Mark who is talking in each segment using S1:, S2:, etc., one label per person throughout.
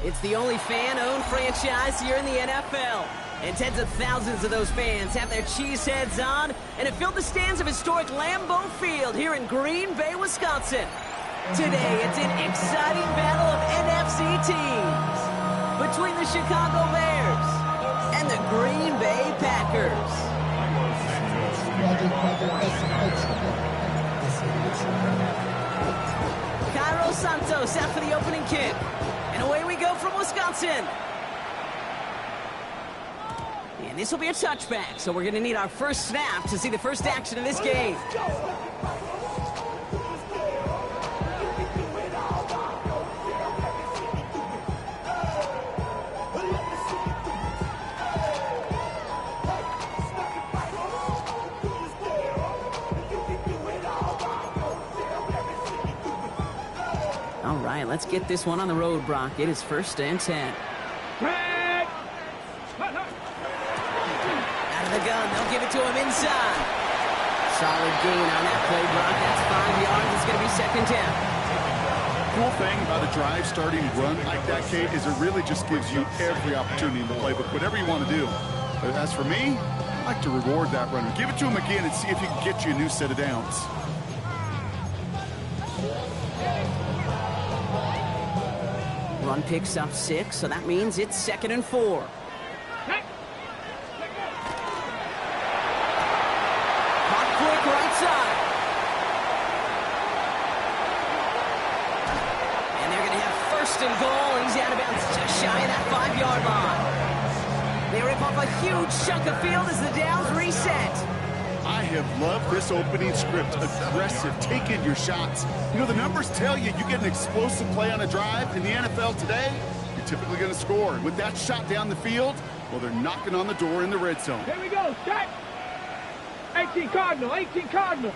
S1: It's the only fan-owned franchise here in the NFL. And tens of thousands of those fans have their cheeseheads on and have filled the stands of historic Lambeau Field here in Green Bay, Wisconsin. Today, it's an exciting battle of NFC teams between the Chicago Bears and the Green Bay Packers. Cairo Santos out for the opening kick. And away we go from Wisconsin. And this will be a touchback, so we're going to need our first snap to see the first action of this game. All right, let's get this one on the road, Brock. It is 1st and 10. Out of the gun, they'll give it to him inside. Solid gain on that play, Brock. That's 5 yards. It's going to be 2nd down.
S2: Cool thing about a drive starting run like that, Kate, is it really just gives you every opportunity in the playbook, whatever you want to do. But as for me, I like to reward that runner. Give it to him again and see if he can get you a new set of downs.
S1: Run picks up 6, so that means it's 2nd and 4. Hot quick right side. And they're going to have 1st and goal. He's out of bounds just shy of that 5-yard line. They rip off a huge chunk of field as the downs reset.
S2: I have loved this opening script. Aggressive, taking your shots. You know, the numbers tell you get an explosive play on a drive in the NFL today, you're typically going to score. With that shot down the field, well, they're knocking on the door in the red zone.
S3: Here we go, set. 18 Cardinal, 18 Cardinal.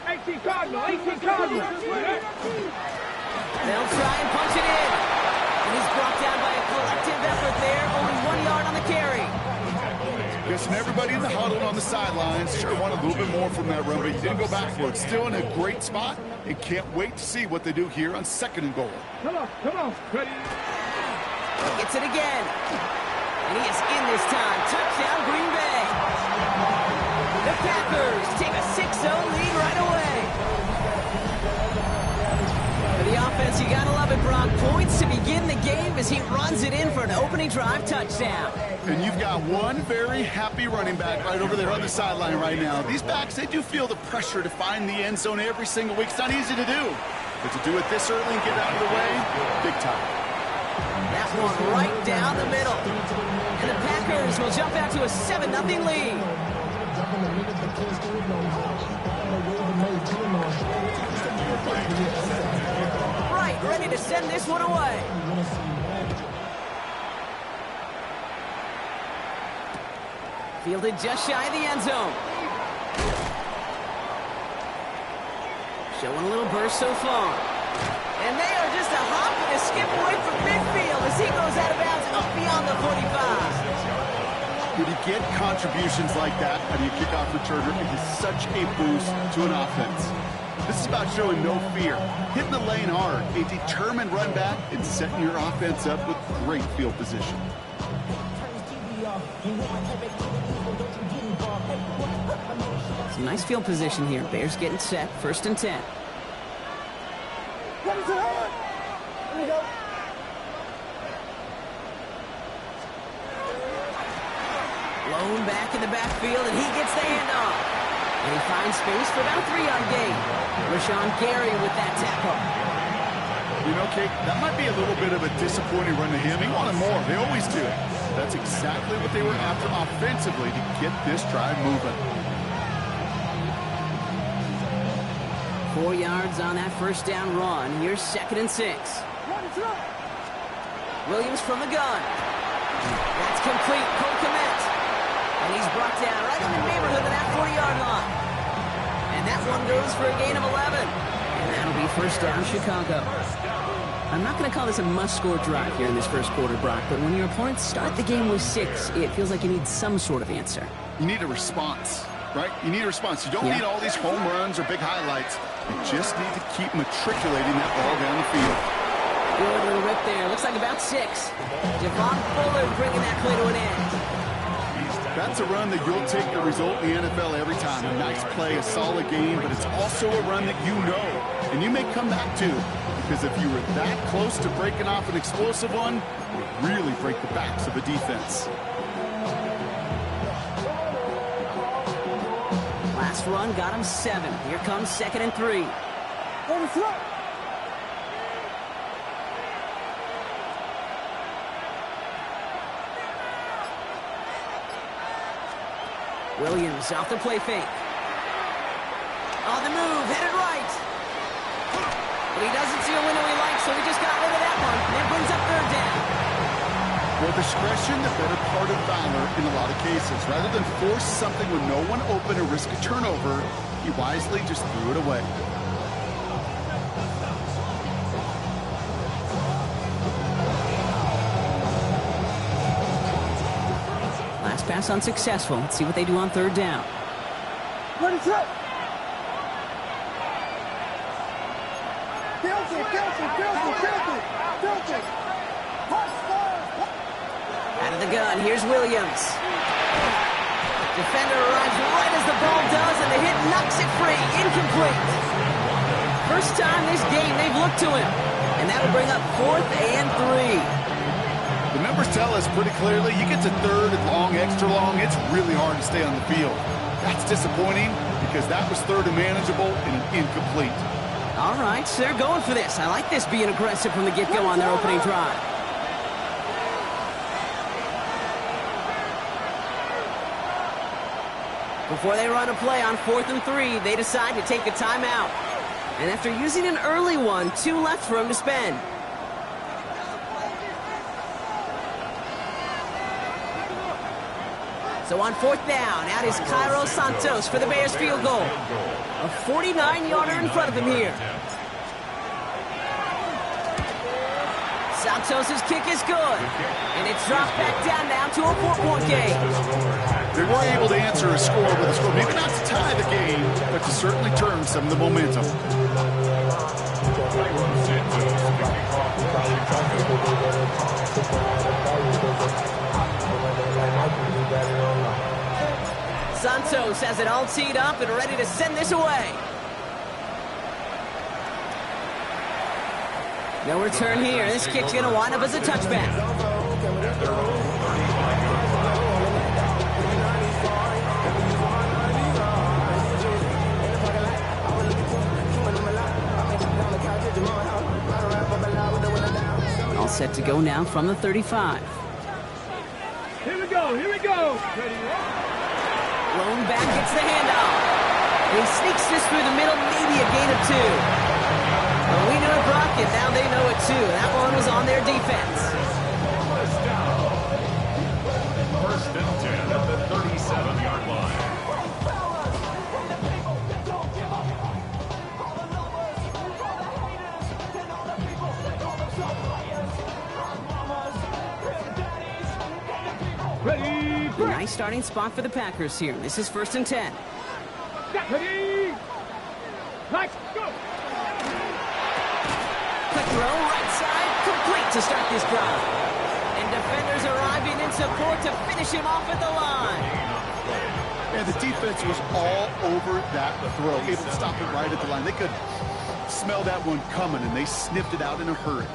S3: 18 Cardinal, 18 Cardinal.
S1: They'll try and punch it in. And he's brought down by a collective effort there. Only 1 yard on the carry.
S2: Guessing everybody in the huddle on the sidelines sure wanted a little bit more from that run, but he didn't go backwards. Still in a great spot and can't wait to see what they do here on 2nd and goal.
S3: Come on, come on. Ready.
S1: Gets it again. And he is in this time. Touchdown, Green Bay. The Packers take a 6-0 lead right away. For the offense, you gotta love it, Brock. Points to begin the game as he runs it in for an opening drive touchdown.
S2: And you've got one very happy running back right over there on the sideline right now. These backs, they do feel the pressure to find the end zone every single week. It's not easy to do. But to do it this early and get out of the way, big time.
S1: That one right down the middle. And the Packers will jump out to a 7-0 lead. Right, ready to send this one away. Fielded just shy of the end zone. Showing a little burst so far. And they are just a hop and a skip away from midfield as he goes out of bounds up beyond the 45.
S2: When you get contributions like that out of your kickoff returner, it is such a boost to an offense. This is about showing no fear, hitting the lane hard, a determined run back, and setting your offense up with great field position.
S1: Some nice field position here. Bears getting set. 1st and 10. Blown back in the backfield, and he gets the handoff. And he finds space for about a 3-yard gain. Rashawn Gary with that tackle.
S2: You know, Kate, that might be a little bit of a disappointing run to him. He wanted more. They always do. That's exactly what they were after offensively to get this drive moving.
S1: 4 yards on that 1st down run. Here's 2nd and 6. Williams from the gun. That's complete. Cole Kmet. And he's brought down right in the neighborhood of that 40-yard line. And that one goes for a gain of 11. And that'll be 1st down, Chicago. I'm not going to call this a must-score drive here in this 1st quarter, Brock, but when your opponents start the game with 6, it feels like you need some sort of answer.
S2: You need a response. right? You need a response. You don't need all these home runs or big highlights. You just need to keep matriculating that ball down the field.
S1: Good little rip there. Looks like about 6. Javon Fuller bringing that play to an end.
S2: That's a run that you'll take the result in the NFL every time. A nice play, a solid game, but it's also a run that you know, and you may come back to, because if you were that close to breaking off an explosive one, it would really break the backs of a defense.
S1: Last run got him 7. Here comes 2nd and 3. Williams off the play fake. On the move, headed right. But he doesn't see a window he likes, so he just got rid of that one. And brings up 3rd down.
S2: Well, discretion, the better part of valor in a lot of cases. Rather than force something with no one open and risk a turnover, he wisely just threw it away.
S1: Last pass unsuccessful. Let's see what they do on 3rd down.
S3: What is up?
S1: Out of the gun, here's Williams. Defender arrives right as the ball does, and the hit knocks it free. Incomplete. First time this game they've looked to him. And that will bring up 4th and 3.
S2: The numbers tell us pretty clearly, you get to 3rd and long, extra long, it's really hard to stay on the field. That's disappointing because that was 3rd and manageable and an incomplete.
S1: All right, so they're going for this. I like this being aggressive from the get-go on their opening drive. Before they run a play on 4th and 3, they decide to take a timeout. And after using an early one, 2 left for him to spend. So on 4th down, out is Cairo Santos for the Bears field goal. A 49-yarder in front of him here. Santos' kick is good. And it's dropped back down now to a 4-point game.
S2: They were able to answer a score with a score. Maybe not to tie the game, but to certainly turn some of the momentum.
S1: Santos has it all teed up and ready to send this away. No return here. This kick's going to wind up as a touchback. All set to go now from the 35.
S3: Here we go, here we go.
S1: Lone back gets the handoff. He sneaks this through the middle, maybe a gain of 2. Well, we knew it, Brock, and now they know it too. That one was on their defense.
S4: First and 10 at the 37-yard line.
S3: Ready,
S1: A nice starting spot for the Packers here. This is 1st and 10.
S3: ready, let's go.
S1: Quick throw, right side, complete to start this drive. And defenders arriving in support to finish him off at the line.
S2: And the defense was all over that throw, able to stop it right at the line. They could smell that one coming, and they sniffed it out in a hurry.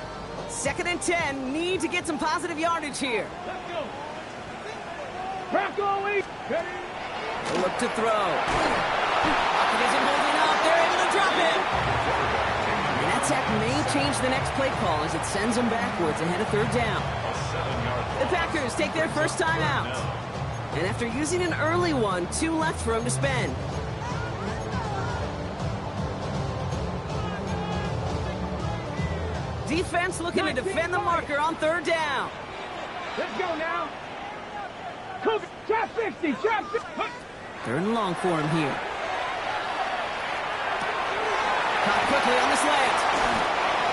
S1: 2nd and 10, need to get some positive yardage here.
S3: Let's go. Crack away. Ready.
S1: A look to throw. Pocket isn't holding up. They're able to drop him. And that sack may change the next play call as it sends them backwards ahead of 3rd down. The Packers take their first time out. And after using an early one, 2 left for them to spend. Defense looking to defend the marker on 3rd down.
S3: Let's go now. Cougar, trap 60, trap 60.
S1: 3rd and long for him here. Caught quickly on the slant.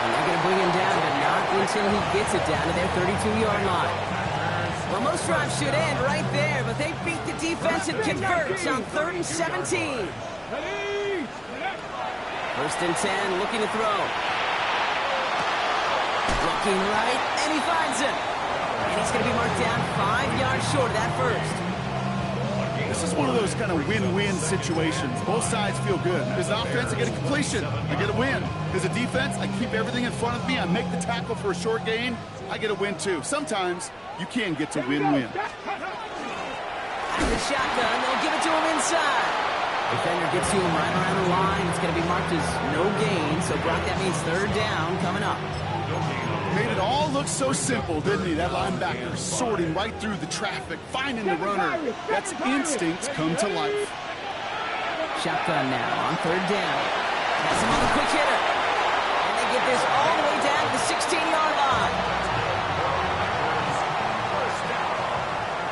S1: And they're going to bring him down, but not until he gets it down to their 32-yard line. Well, most drives should end right there, but they beat the defense and converts on 3rd and 17. First and 10, looking to throw. Looking right, and he finds him. And he's going to be marked down 5 yards short of that first.
S2: This is one of those kind of win-win situations. Both sides feel good. As an offense, I get a completion. I get a win. As a defense, I keep everything in front of me. I make the tackle for a short gain. I get a win, too. Sometimes you can get to win-win.
S1: Out of the shotgun, they'll give it to him inside. Defender gets to him right around the line. It's going to be marked as no gain. So, Brock, that means 3rd down coming up.
S2: Made it all look so simple, didn't he? That linebacker sorting right through the traffic, finding the runner. That's instincts come to life.
S1: Shotgun now on 3rd down. Has him on the quick hitter. And they get this all the way down to the 16-yard line.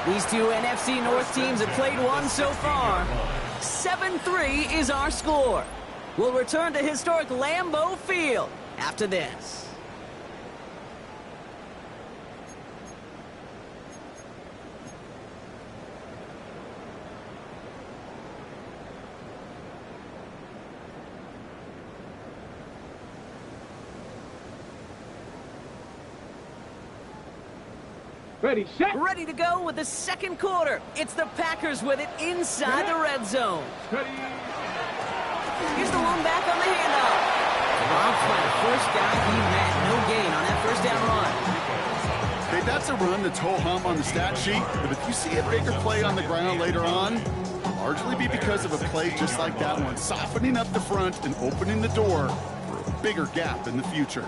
S1: These two NFC North teams have played one so far. 7-3 is our score. We'll return to historic Lambeau Field after this.
S3: Ready, set.
S1: Ready to go with the second quarter. It's the Packers with it inside the red zone.
S3: Ready.
S1: Here's the lone back on the handoff. Brock's by the first guy he met. No gain on that first down run.
S2: Hey, that's a run that's ho-hum on the stat sheet, but if you see a bigger play on the ground later on, largely be because of a play just like that one, softening up the front and opening the door for a bigger gap in the future.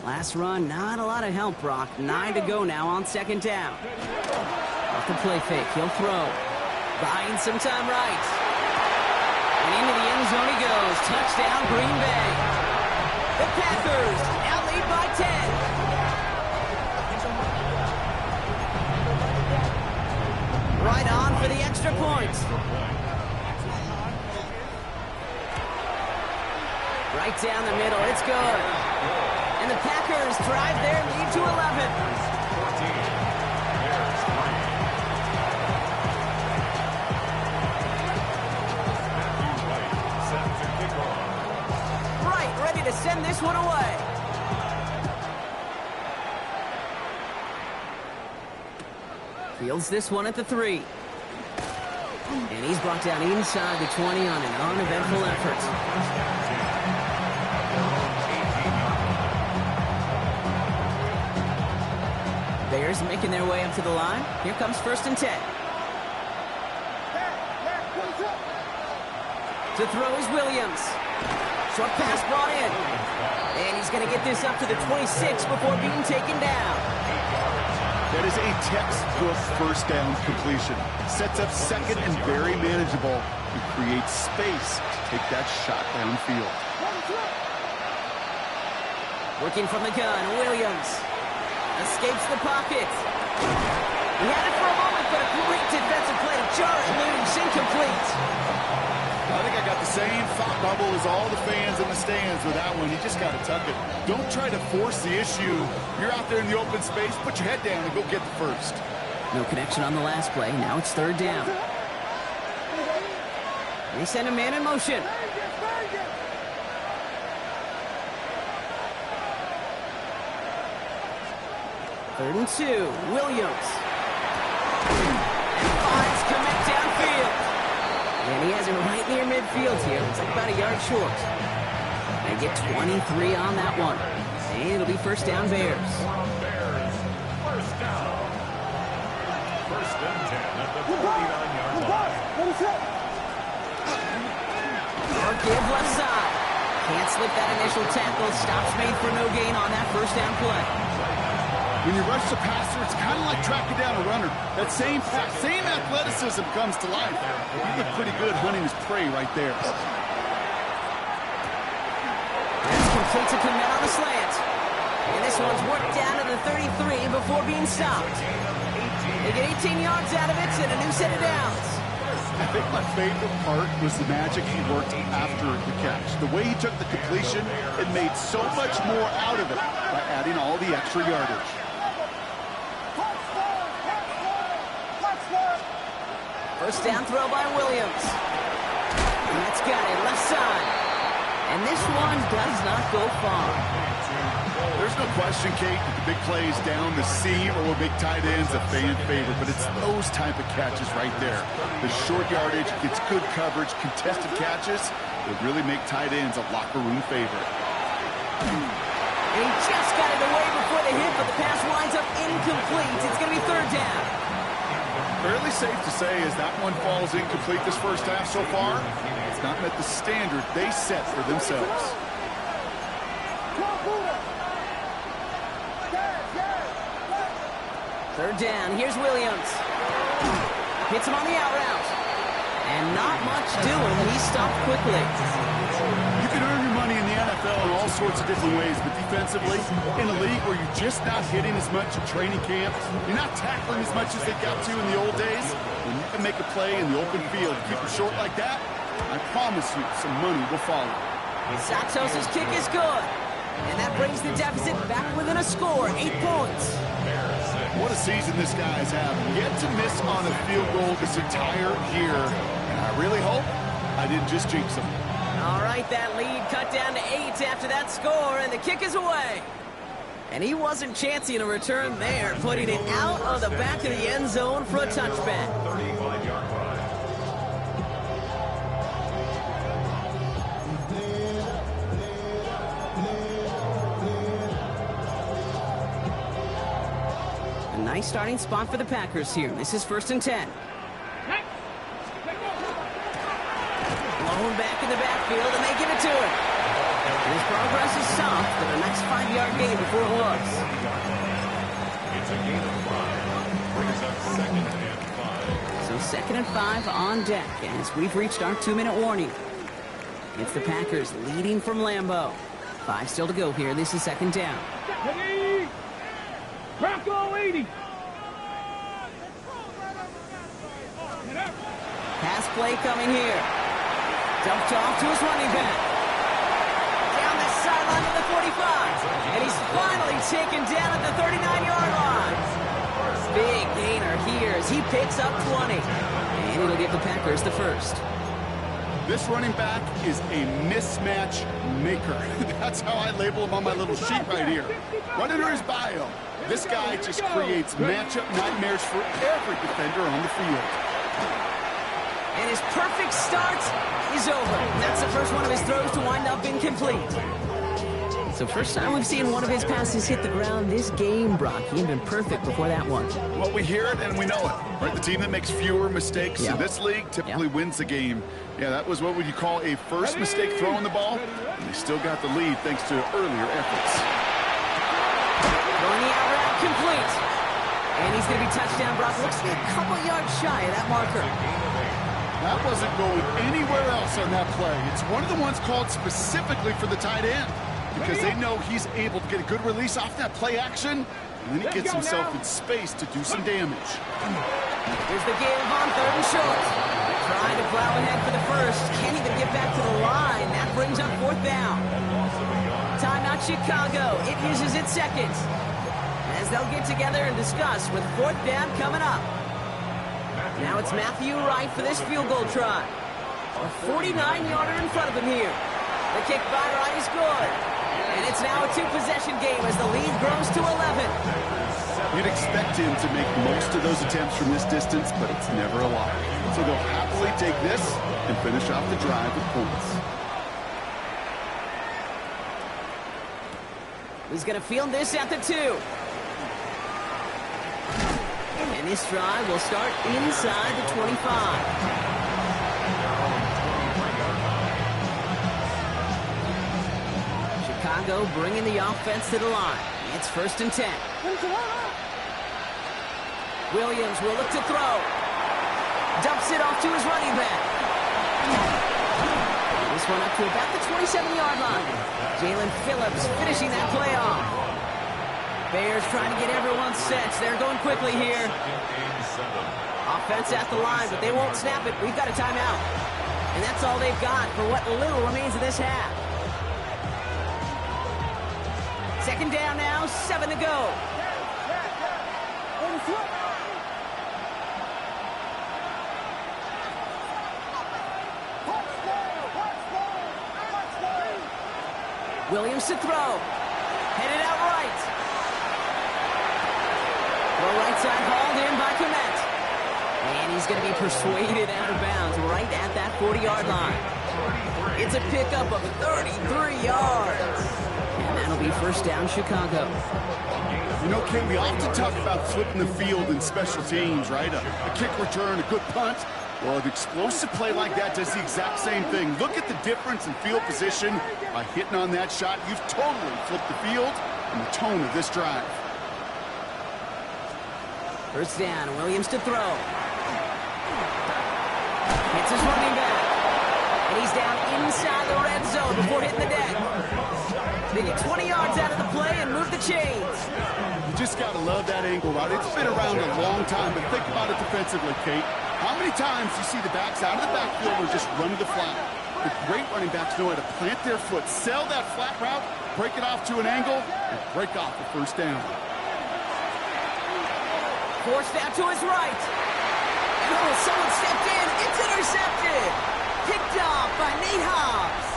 S1: Last run, not a lot of help, Brock. 9 to go now on 2nd down. Off the play fake, he'll throw. Buying some time right. And into the end zone he goes. Touchdown, Green Bay. The Packers now lead by 10. Right on for the extra point. Right down the middle, it's good. And the Packers drive their lead to 11. Right, ready to send this one away. Fields this one at the 3. And he's brought down inside the 20 on an uneventful effort. Bears making their way up to the line. Here comes 1st and 10. To throw is Williams. Short pass brought in. And he's going to get this up to the 26 before being taken down.
S2: That is a textbook first down completion. Sets up second and very manageable and creates space to take that shot downfield.
S1: Working from the gun, Williams. Escapes the pocket. He had it for a moment, but a great defensive play to jar it loose. Incomplete.
S2: I think I got the same thought bubble as all the fans in the stands with that one. You just got to tuck it. Don't try to force the issue. You're out there in the open space. Put your head down and go get the first.
S1: No connection on the last play. Now it's 3rd down. They send a man in motion. Third and 2. Williams. Finds commit downfield. And he has it right near midfield here. It's like about a yard short. They get 23 on that one. And it'll be 1st down Bears.
S4: First down. 1st and 10 at the 49-yard line.
S1: Or give left side. Can't slip that initial tackle. Stops made for no gain on that 1st down play.
S2: When you rush the passer, it's kind of like tracking down a runner. That same pass, same athleticism comes to life. You look pretty good hunting his prey right there.
S1: That's complete to commit on the slant. And this one's worked down to the 33 before being stopped. They get 18 yards out of it and a new set of downs.
S2: I think my favorite part was the magic he worked after the catch. The way he took the completion, it made so much more out of it by adding all the extra yardage.
S1: First down throw by Williams. And that's got it, left side. And this one does not go far.
S2: There's no question, Kate, that the big plays down the seam or big tight ends a fan favorite, but it's those type of catches right there. The short yardage, gets good coverage, contested catches that really make tight ends a locker room favorite.
S1: And he just got it away before the hit, but the pass winds up incomplete. It's going to be third down.
S2: Fairly safe to say as that one falls incomplete this first half so far, it's not met the standard they set for themselves.
S1: Third down, here's Williams. Hits him on the out route. And not much doing. He stopped quickly.
S2: You can earn your money in the NFL in all sorts of different ways, but defensively, in a league where you're just not hitting as much at training camp, you're not tackling as much as they got to in the old days, when you can make a play in the open field, keep it short like that, I promise you some money will follow.
S1: Santos' kick is good. And that brings the deficit back within a score, 8 points.
S2: What a season this guy's having. Yet to miss on a field goal this entire year. And I really hope I didn't just jinx him.
S1: All right, that lead cut down to 8 after that score, and the kick is away. And he wasn't chancing a return there, putting it out of the back of the end zone for a touchback.
S4: 35-yard line.
S1: A nice starting spot for the Packers here. This is 1st and 10. Blown back in the backfield, and they give it to him. And his progress is soft, but a nice 5-yard gain before it was.
S4: It's a gain of 5. Brings up 2nd and 5.
S1: So 2nd and 5 on deck as we've reached our 2-minute warning. It's the Packers leading from Lambeau. 5 still to go here. This is 2nd down.
S3: Ready? Bronco 80.
S1: Pass play coming here. Dumped off to his running back. Down the sideline to the 45. And he's finally taken down at the 39-yard line. Big gainer here as he picks up 20. And it'll give the Packers the first.
S2: This running back is a mismatch maker. That's how I label him on my little sheet right here. Right under his bio. This guy just creates matchup nightmares for every defender on the field.
S1: And his perfect start is over. That's the first one of his throws to wind up incomplete. So first time we've seen one of his passes hit the ground this game, Brock. He had been perfect before that one.
S2: Well, we hear it and we know it. Right? The team that makes fewer mistakes in this league typically wins the game. Yeah, that was what would you call a first mistake throwing the ball. And they still got the lead thanks to earlier efforts.
S1: Going the out route complete. And he's going to be touchdown, Brock. Looks to be a couple yards shy of that marker.
S2: That wasn't going anywhere else on that play. It's one of the ones called specifically for the tight end because they know he's able to get a good release off that play action, and then he gets himself in space to do some damage.
S1: Here's the give on 3rd and short. Trying to plow ahead for the first. Can't even get back to the line. That brings up 4th down. Timeout Chicago. It uses its second. As they'll get together and discuss with 4th down coming up. Now it's Matthew Wright for this field goal try. A 49-yarder in front of him here. The kick by Wright is good. And it's now a 2-possession game as the lead grows to 11.
S2: You'd expect him to make most of those attempts from this distance, but it's never a lot. So they'll happily take this and finish off the drive with points.
S1: He's going to field this at the 2. And this drive will start inside the 25. Chicago bringing the offense to the line. It's 1st and 10. Williams will look to throw. Dumps it off to his running back. This one up to about the 27-yard line. Jalen Phillips finishing that play off. Bears trying to get everyone set. They're going quickly here. Offense at the line, but they won't snap it. We've got a timeout. And that's all they've got for what little remains of this half. 2nd down now, 7 to go. Williams to throw. Headed out right. The right side hauled in by Komet. And he's going to be persuaded out of bounds right at that 40-yard line. It's a pickup of 33 yards. And that'll be first down, Chicago.
S2: You know, Kate, we often talk about flipping the field in special teams, right? A kick return, a good punt. Well, an explosive play like that does the exact same thing. Look at the difference in field position. By hitting on that shot, you've totally flipped the field and the tone of this drive.
S1: First down, Williams to throw. Hits his running back. And he's down inside the red zone before hitting the deck. They get 20 yards out of the play and move the chains.
S2: You just got to love that angle route. It's been around a long time, but think about it defensively, Kate. How many times do you see the backs out of the backfield or just run to the flat? The great running backs know how to plant their foot, sell that flat route, break it off to an angle, and break off the first down.
S1: Forced out to his right. Oh, someone stepped in. It's intercepted. Picked off by Nate Hobbs.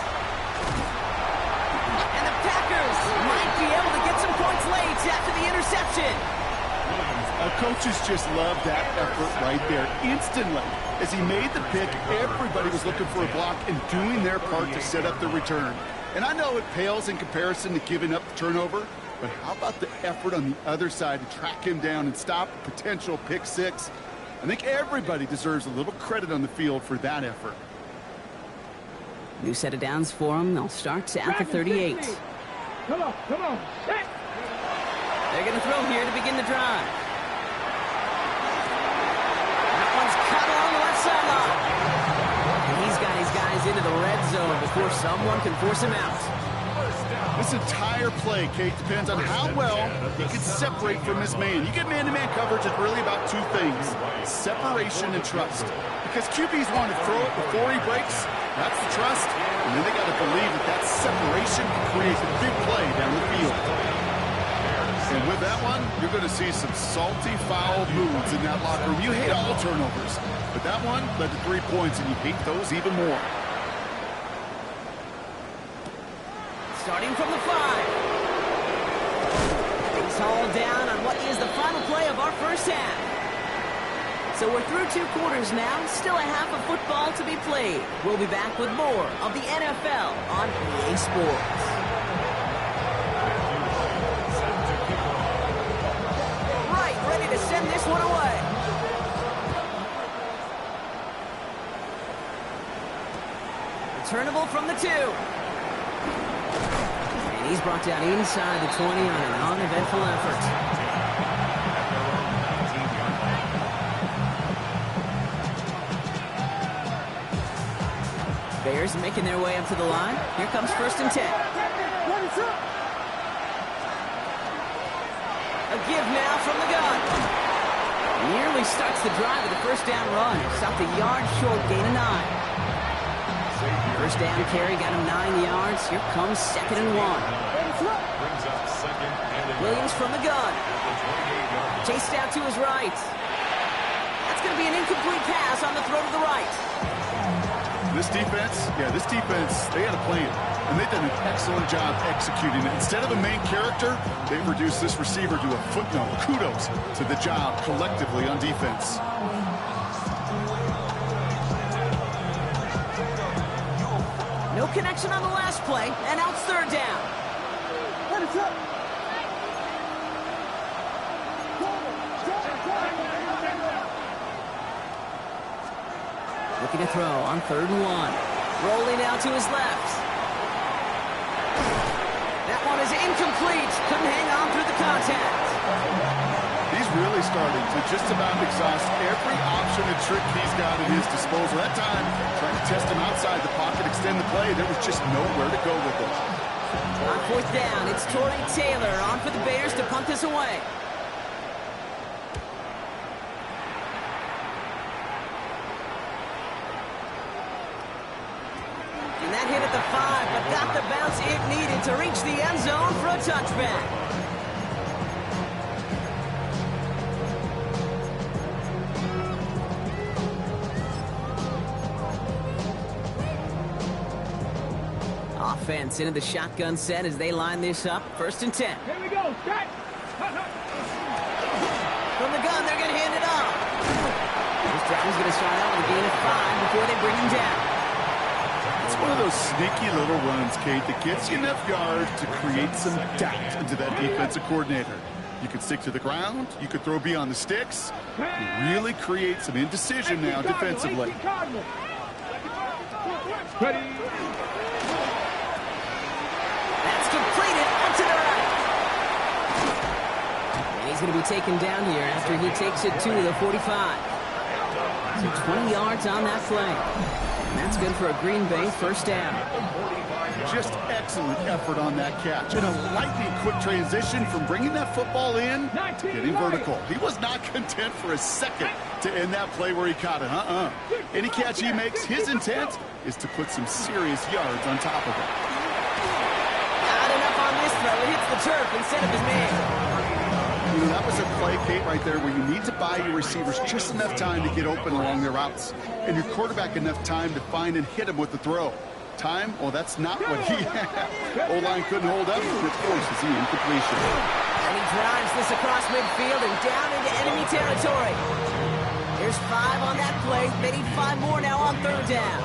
S1: And the Packers might be able to get some points late after the interception.
S2: Our coaches just love that effort right there. Instantly, as he made the pick, everybody was looking for a block and doing their part to set up the return. And I know it pales in comparison to giving up the turnover, but how about the effort on the other side to track him down and stop a potential pick six? I think everybody deserves a little credit on the field for that effort.
S1: New set of downs for him. They'll start at the 38.
S3: Come on, set.
S1: They're going to throw here to begin the drive. That one's cut along the left sideline. And he's got his guys into the red zone before someone can force him out.
S2: This entire play, Kate, depends on how well he can separate from his man. You get man-to-man coverage, it's really about two things: separation and trust. Because QBs want to throw it before he breaks. That's the trust. And then they got to believe that that separation can create a big play down the field. And with that one, you're going to see some salty, foul moves in that locker room. You hate all turnovers, but that one led to 3 points, and you hate those even more.
S1: Starting from the 5. It's hauled down on what is the final play of our first half. So we're through 2 quarters now, still a half of football to be played. We'll be back with more of the NFL on EA Sports. Right, ready to send this one away. Returnable from the 2. And he's brought down inside the 20 on an uneventful effort. Bears making their way up to the line. Here comes 1st and 10. A give now from the gun. Nearly starts the drive with a first down run. Stopped a yard short, gain of 9. First down carry got him 9 yards. Here comes 2nd and 1. Williams from the gun. Chased out to his right. That's going to be an incomplete pass on the throw to the right.
S2: This defense, they had a plan, and they've done an excellent job executing it. Instead of a main character, they've reduced this receiver to a footnote. Kudos to the job collectively on defense.
S1: No connection on the last play, and now it's 3rd down. Looking to throw on 3rd and 1. Rolling out to his left. That one is incomplete. Couldn't hang on through the contact.
S2: He's really starting to just about exhaust every option and trick he's got at his disposal. That time, trying to test him outside the pocket, extend the play, there was just nowhere to go with it.
S1: On 4th down, it's Torrey Taylor on for the Bears to punt this away. And that hit at the 5, but got the bounce it needed to reach the end zone for a touchback. Offense into the shotgun set as they line this up. 1st and 10.
S3: Here we go. Set.
S1: From the gun, they're going to hand it off. This drive is going to start out with a gain of 5 before they bring him down.
S2: It's one of those sneaky little runs, Kate, that gets you enough yards to create some doubt into that defensive coordinator. You could stick to the ground. You could throw beyond the sticks. You really create some indecision now defensively.
S3: Ready.
S1: That's completed onto the right. And he's going to be taken down here after he takes it to the 45. So 20 yards on that play. And that's good for a Green Bay 1st down.
S2: Just excellent effort on that catch. And a lightning quick transition from bringing that football in to getting vertical. He was not content for a second to end that play where he caught it. Any catch he makes, his intent is to put some serious yards on top of it.
S1: Not enough on this throw. It hits the turf instead of his man.
S2: You know, that was a play, Kate, right there where you need to buy your receivers just enough time to get open along their routes. And your quarterback enough time to find and hit him with the throw. Time? Well, that's not what he had. O-line couldn't hold up, which forces the incompletion.
S1: And he drives this across midfield and down into enemy territory. There's 5 on that play. They need 5 more now on 3rd down.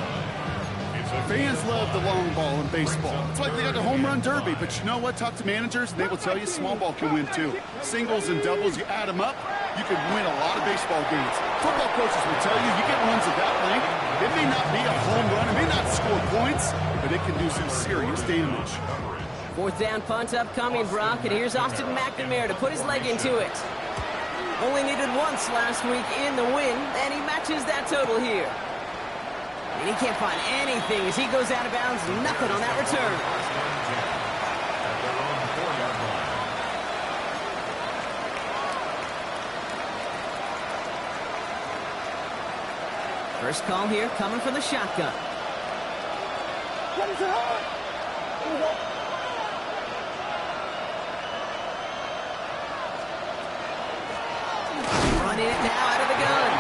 S2: Fans love the long ball in baseball. It's like they got the home run derby, but you know what? Talk to managers, and they will tell you small ball can win too. Singles and doubles, you add them up, you can win a lot of baseball games. Football coaches will tell you, you get runs of that length, it may not be a home run, it may not score points, but it can do some serious damage.
S1: 4th down punt upcoming, Brock, and here's Austin McNamara to put his leg into it. Only needed once last week in the win, and he matches that total here. And he can't find anything as he goes out of bounds. Nothing on that return. First call here coming from the shotgun. Running it now out of the gun.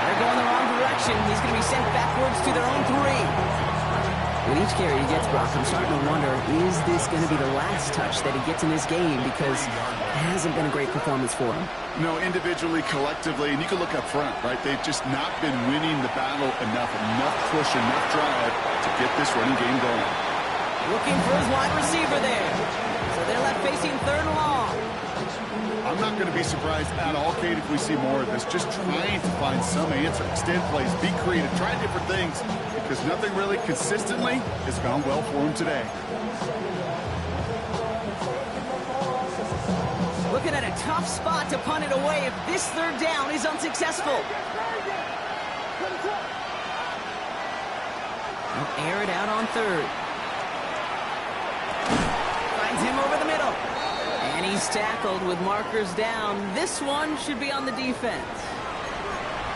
S1: They're going the wrong direction. He's going to be sent backwards to their own 3. With each carry he gets, Brock, I'm starting to wonder, is this going to be the last touch that he gets in this game? Because it hasn't been a great performance for him.
S2: No, individually, collectively, and you can look up front, right? They've just not been winning the battle enough push, enough drive to get this running game going.
S1: Looking for his wide receiver there. So they're left facing 3rd and long.
S2: I'm not going to be surprised at all, Kate, if we see more of this. Just trying to find some answer, extend plays, be creative, try different things, because nothing really consistently has gone well for him today.
S1: Looking at a tough spot to punt it away if this 3rd down is unsuccessful. They'll air it out on 3rd. Finds him over the middle. And he's tackled with markers down. This one should be on the defense.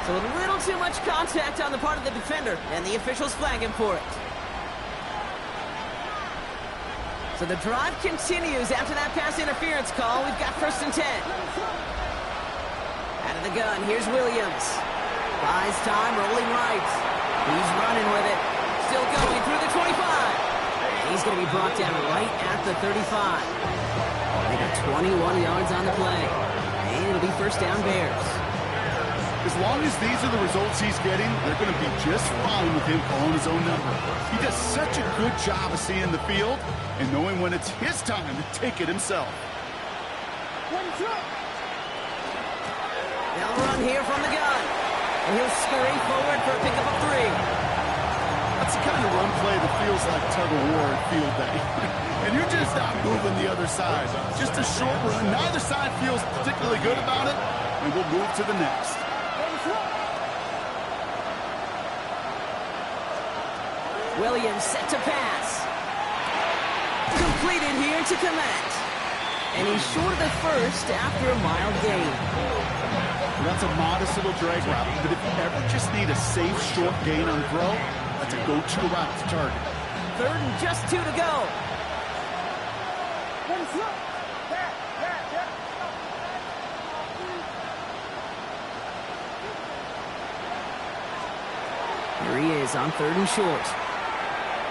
S1: So a little too much contact on the part of the defender, and the officials flag him for it. So the drive continues after that pass interference call. We've got 1st and 10. Out of the gun, here's Williams. Buys time, rolling right. He's running with it. Still going through the 25. And he's going to be brought down right at the 35. They got 21 yards on the play. And it'll be 1st down Bears.
S2: As long as these are the results he's getting, they're going to be just fine with him calling his own number. He does such a good job of seeing the field and knowing when it's his time to take it himself.
S1: They'll run here from the gun. And he'll scurry forward for a pickup of 3.
S2: That's the kind of run play that feels like tug-of-war at field day. And you're just not moving the other side. Just a short run. Neither side feels particularly good about it, and we'll move to the next.
S1: Williams set to pass. Completed here to Komet. And he's short of the 1st after a mild gain.
S2: That's a modest little drag route, but if you ever just need a safe, short gain on throw, that's a go-to route to target.
S1: 3rd and just 2 to go. Here he is on 3rd and short.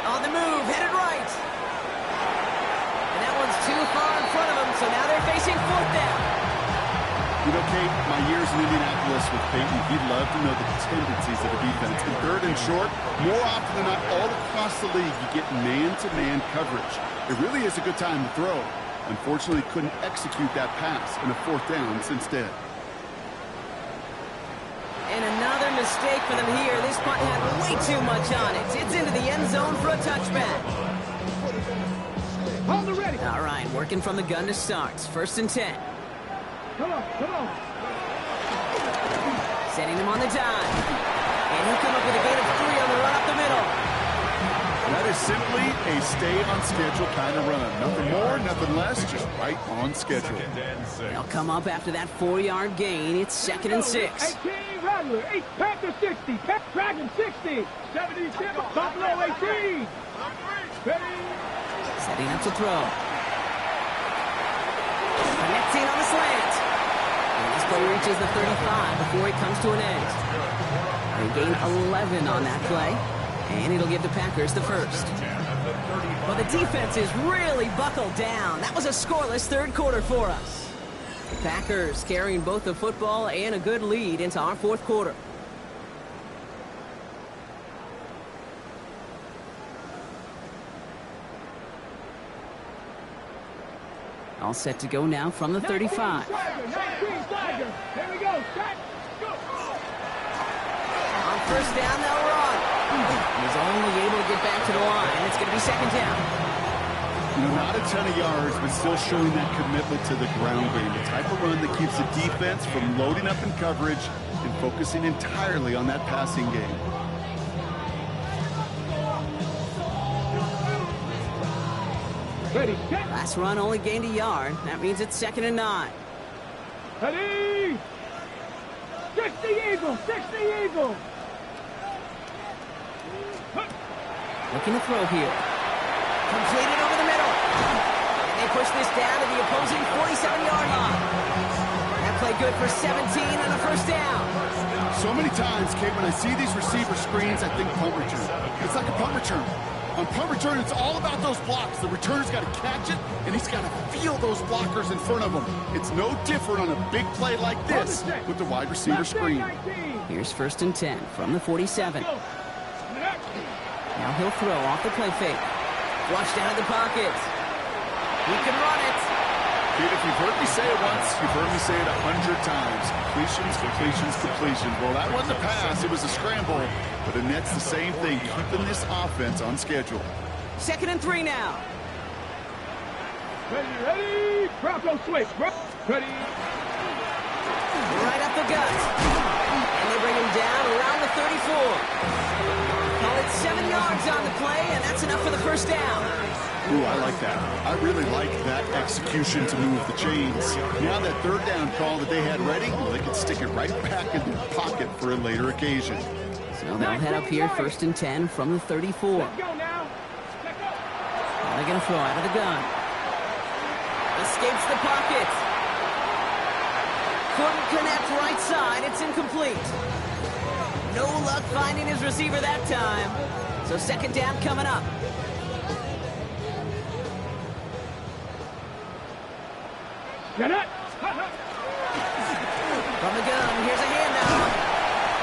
S1: On the move, headed right.
S2: You know, Kate, my years in Indianapolis with Peyton, he'd love to know the tendencies of the defense. In third and short, more often than not, all across the league, you get man-to-man coverage. It really is a good time to throw. Unfortunately, couldn't execute that pass in a fourth down instead.
S1: And another mistake for them here. This punt had way too much on it. It's into the end zone for a touchback.
S3: Hold the ready.
S1: All right, working from the gun to start. First and 10.
S3: Come on, come on.
S1: Setting him on the dime. And he'll come up with a gain of 3 on the run up the middle.
S2: That is simply a stay-on-schedule kind of run. Nothing more, nothing less, just right on schedule.
S1: They'll come up after that 4-yard gain. It's second and 6.
S3: 18, Rattler. 8, Panther 60. Dragon 60. 77, Buffalo 18. Ready.
S1: Setting up to throw. Connecting on the slant. And this play reaches the 35 before it comes to an end. They gain 11 on that play. And it'll give the Packers the first. Well, the defense is really buckled down. That was a scoreless third quarter for us. The Packers carrying both the football and a good lead into our fourth quarter. All set to go now from the 35.
S3: 19, Tiger. There we go. Set. Go.
S1: On first down, they'll run. He's only able to get back to the line. It's going to be second down.
S2: You know, not a ton of yards, but still showing that commitment to the ground game. The type of run that keeps the defense from loading up in coverage and focusing entirely on that passing game.
S3: Ready, set.
S1: Last run only gained a yard. That means it's second and 9.
S3: Ready. 60 Eagle. 60 Eagle.
S1: Looking to throw here. Completed over the middle. And they push this down to the opposing 47-yard line. That play good for 17 and a first down.
S2: So many times, Kate, when I see these receiver screens, I think punt return. It's like a punt return. On punt return, it's all about those blocks. The returner's got to catch it, and he's got to feel those blockers in front of him. It's no different on a big play like this with the wide receiver screen.
S1: Here's first and 10 from the 47. Now he'll throw off the play fake. Flush down in the pocket. He can run it.
S2: Kate, if you've heard me say it once, you've heard me say it 100 times. Completions, completions, completions. Well, that wasn't a pass. It was a scramble. But it nets the same thing, keeping this offense on schedule.
S1: Second and 3 now.
S3: Ready, ready. Bronco switch. Ready.
S1: Right up the gut. And they bring him down around the 34. Call it 7 yards on the play, and that's enough for the first down.
S2: Ooh, I like that. I really like that execution to move the chains. Now that third down call that they had ready, well, they can stick it right back in their pocket for a later occasion.
S1: So they'll head up here first and 10 from the 34.
S3: Let's go now. Let's go.
S1: They're going to throw out of the gun. Escapes the pocket. Couldn't connect right side. It's incomplete. No luck finding his receiver that time. So second down coming up.
S3: Get it.
S1: From the gun, here's a handoff.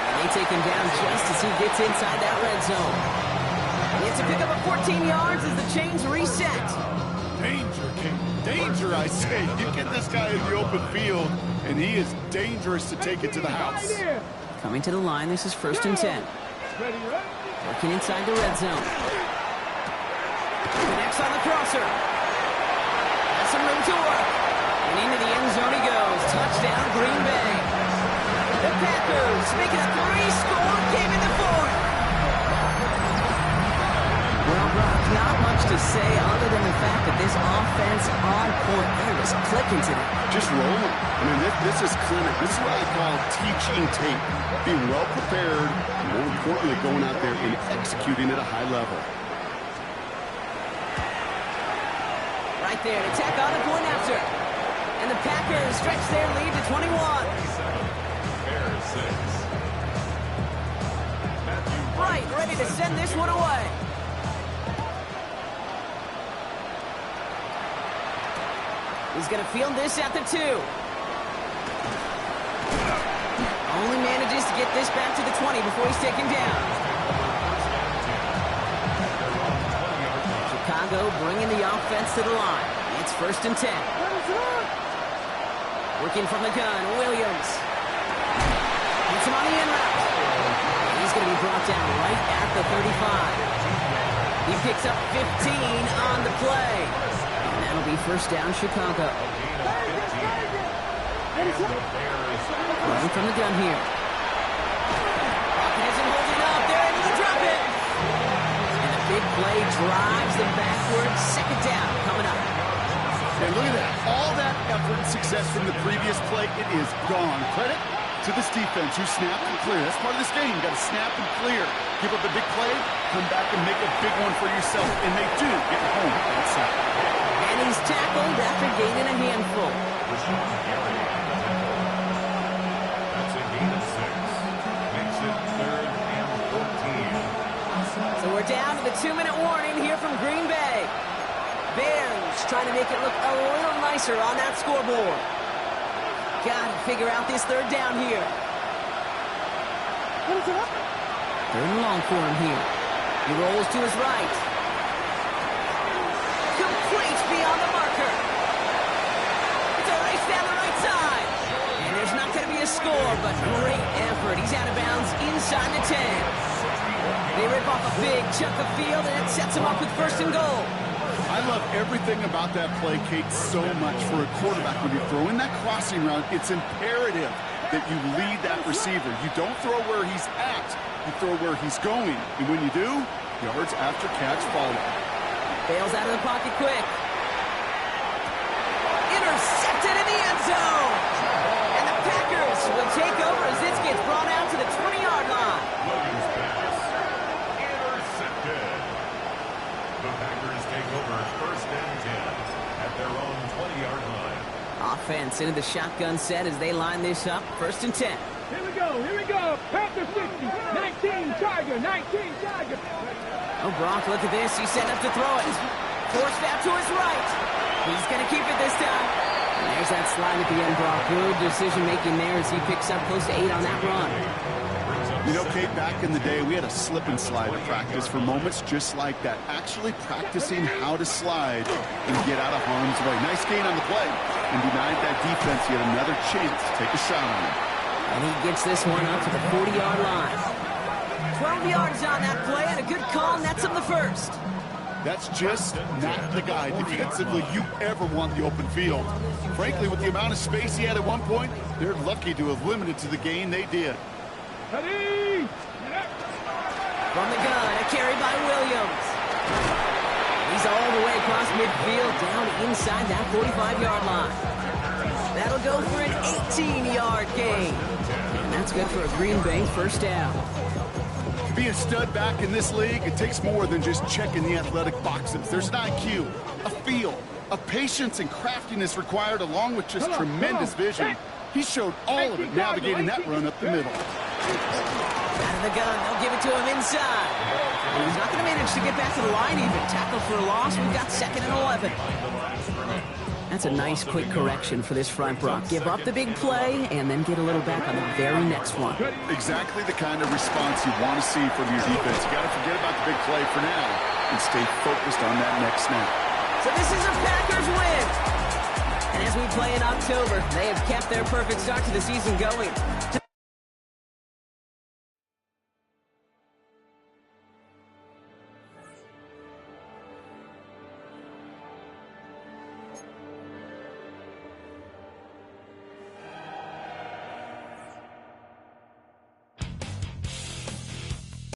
S1: And they take him down just as he gets inside that red zone. He has to pick up a 14 yards as the chains reset.
S2: Danger, King. Danger, I say. You get this guy in the open field, and he is dangerous to take it to the house.
S1: Coming to the line, this is first and 10.
S3: Ready, ready.
S1: Working inside the red zone. Connects on the crosser. Has some room to work. And into the end zone he goes. Touchdown, Green Bay. The Packers make it a 3-score game in the fourth. Well, Brock, not much to say other than the fact that this offense on point. They're just clicking today.
S2: Just rolling. I mean, this is clinic. This is what I call teaching tape. Being well prepared, and more importantly, going out there and executing at a high level.
S1: Right there to tack on a point after. And the Packers stretch their lead to 21. Right, ready to send this one away. He's going to field this at the 2. Only manages to get this back to the 20 before he's taken down. Chicago bringing the offense to the line. It's 1st and 10. Working from the gun, Williams. Hits him on the in route. He's going to be brought down right at the 35. He picks up 15 on the play. And that'll be 1st down, Chicago. Running from the gun here. Rocket isn't holding up. They're able to drop it. And the big play drives them backwards. 2nd down coming up.
S2: And look at that. All that effort and success from the previous play, it is gone. Credit to this defense who snapped and cleared. That's part of this game. You got to snap and clear. Give up a big play, come back and make a big one for yourself. And they do get home outside.
S1: And he's tackled after gaining a handful.
S4: That's a gain of 6. Makes it 3rd and 14.
S1: So we're down to the 2-minute warning here from Green Bay. Bears trying to make it look a little nicer on that scoreboard. Got to figure out this 3rd down here. 3rd and long for him here. He rolls to his right. Complete beyond the marker. It's a race down the right side. And there's not going to be a score, but great effort. He's out of bounds inside the 10. They rip off a big chunk of field, and it sets him up with 1st and goal.
S2: I love everything about that play, Kate, so much for a quarterback. When you throw in that crossing route, it's imperative that you lead that receiver. You don't throw where he's at, you throw where he's going. And when you do, yards after catch follow.
S1: Bails out of the pocket quick. Intercepted in the end zone. And the Packers will take over as this gets brought out to the 20-yard line.
S4: Williams pass. Intercepted. The Packers take over 1st and 10 at their own 20-yard line.
S1: Offense into the shotgun set as they line this up. 1st and 10.
S3: Here we go, here we go. Panther 60, 19 Tiger, 19 Tiger.
S1: Oh, Brock, look at this. He's set up to throw it. Forced out to his right. He's going to keep it this time. And there's that slide at the end, Brock. Good decision-making there as he picks up close to 8 on that run.
S2: You know, Kate, back in the day, we had a slip and slide to practice for moments just like that. Actually practicing how to slide and get out of harm's way. Nice gain on the play. And denied that defense yet another chance to take a shot on him.
S1: And he gets this one up to the 40-yard line. 12 yards on that play, and a good call nets him the 1st.
S2: That's just not the guy defensively you ever want the open field. Frankly, with the amount of space he had at one point, they're lucky to have limited to the gain they did.
S3: Ready?
S1: From the gun, a carry by Williams. He's all the way across midfield, down inside that 45-yard line. That'll go for an 18-yard gain. And that's good for a Green Bay 1st down.
S2: To be a stud back in this league, it takes more than just checking the athletic boxes. There's an IQ, a feel, a patience and craftiness required along with just tremendous vision. He showed all of it navigating that run up the middle.
S1: Out of the gun, they'll give it to him inside. And he's not going to manage to get back to the line even. Tackle for a loss, we've got 2nd and 11. That's a nice quick correction for this front, Brock. Give up the big play and then get a little back on the very next one.
S2: Exactly the kind of response you want to see from your defense. You got to forget about the big play for now and stay focused on that next snap.
S1: So this is a Packers win. And as we play in October, they have kept their perfect start to the season going.